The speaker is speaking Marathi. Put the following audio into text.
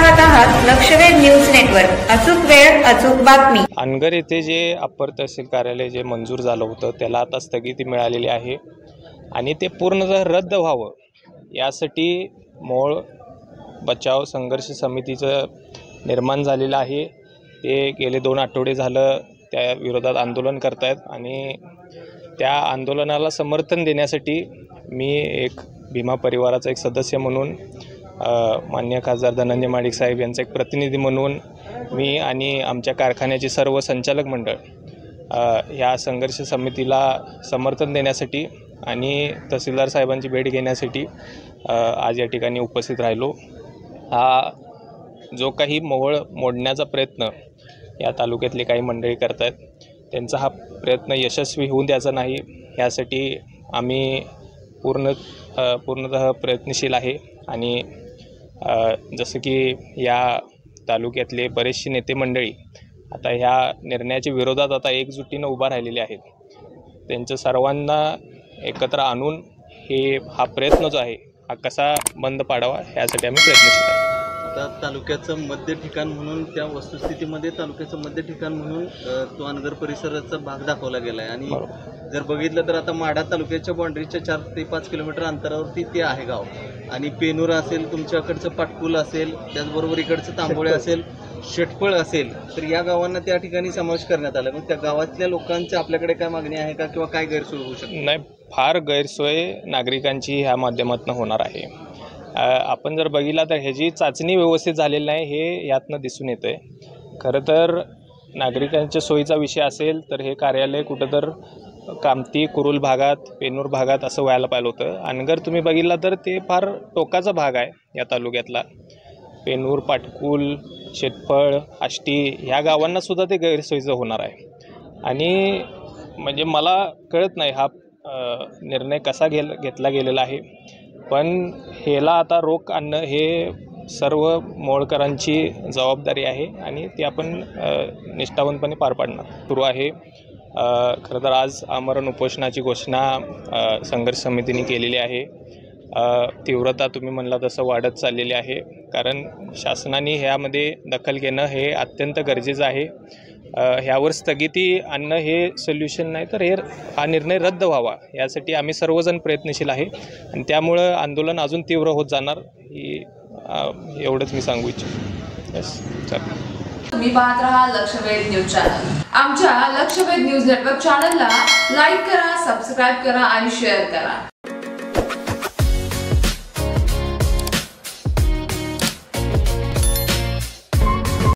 पाहत आहात लक्षवेध न्यूज नेटवर्क। अचूक वेळ अचूक बातमी। अनगर येथे जे अप्पर तहसील कार्यालय जे मंजूर झालं होतं त्याला आता स्थगिती मिळालेली आहे आणि ते पूर्णतः रद्द व्हावं यासाठी मोळ बचाव संघर्ष समितीचं निर्माण झालेलं आहे। ते गेले 2 आठवडे झालं त्या विरोधात आंदोलन करतायत आणि त्या आंदोलनाला समर्थन देण्यासाठी मी एक भीमा परिवाराचा एक सदस्य म्हणून माननीय खासदार धनंजय माडिक साहेब यांचा एक प्रतिनिधी म्हणून मी आणि आमच्या कारखान्याचे सर्व संचालक मंडळ या संघर्ष समितीला समर्थन देण्यासाठी आणि तहसीलदार साहेबांची भेट घेण्यासाठी आज या ठिकाणी उपस्थित राहिलो। हा जो काही मोहोळ मोडण्याचा प्रयत्न या तालुक्यातले काही मंडळी करत आहेत त्यांचा हा प्रयत्न यशस्वी होऊ द्यायचा नाही यासाठी आम्ही पूर्णतः प्रयत्नशील आहे। आणि जसं की या तालुक्यातले बरेचसे नेते मंडळी आता ह्या निर्णयाच्या विरोधात आता एकजुटीनं उभा राहिलेले आहेत। त्यांचं सर्वांना एकत्र आणून हा प्रयत्न जो आहे हा कसा बंद पाडावा यासाठी आम्ही प्रयत्नशील आहे। आता तालुक्याचं मध्य ठिकाण म्हणून त्या वस्तुस्थितीमध्ये तालुक्याचं मध्य ठिकाण म्हणून तो अनगर परिसराचा भाग दाखवला गेला आहे आणि जर बघितलं तर आता माढा तालुक्याच्या बाउंड्रीच्या 4 ते 5 किलोमीटर अंतरावरती ते आहे गाव आणि पेनूर असेल, तुमच्याकडचं पाटकुल असेल, त्याचबरोबर इकडचं तांबोळे असेल, शेटफळ असेल, तर या गावांना त्या ठिकाणी समावेश करण्यात आला। मग त्या गावातल्या लोकांची आपल्याकडे काय मागणी आहे का किंवा काय गैरसोय होऊ शकते? नाही, फार गैरसोय नागरिकांची ह्या माध्यमातून होणार आहे। आपण जर बघितला तर ह्याची चाचणी व्यवस्थित झालेली नाही हे यातनं दिसून येतं आहे। खरं तर नागरिकांच्या सोयीचा विषय असेल तर हे कार्यालय कुठं तर कामती कुरुल भागात, पेनूर भागात असं व्हायला पाहिलं होतं। अनगर तुम्ही बघितला तर ते फार टोकाचा भाग आहे या तालुक्यातला। पेनूर, पाटकुल, शेतफळ, आष्टी ह्या गावांनासुद्धा ते गैरसोयीचं होणार आहे आणि म्हणजे मला कळत नाही हा निर्णय कसा घेतला गेलेला आहे, पण ह्याला आता रोख आणणं हे सर्व मोळकरांची जबाबदारी आहे आणि ती आपण निष्ठावंतपणे पार पाडणार सुरू आहे। खरं तर आज आमरण उपोषणाची घोषणा संघर्ष समितीने केलेली आहे। तीव्रता तुम्ही म्हणला तसं वाढत चाललेली आहे कारण शासनाने ह्यामध्ये दखल घेणं हे अत्यंत गरजेचं आहे। ह्यावर स्थगिती आणणं हे सोल्युशन नाही तर हा निर्णय रद्द व्हावा यासाठी आम्ही सर्वजण प्रयत्नशील आहे आणि त्यामुळं आंदोलन अजून तीव्र होत जाणार एवढंच मी सांगू इच्छितो। यस चल, तुम्ही पाहत रहा लक्षवेध न्यूज चॅनल। आमच्या लक्षवेध न्यूज नेटवर्क चॅनलला लाईक करा, सबस्क्राईब करा आणि शेअर करा।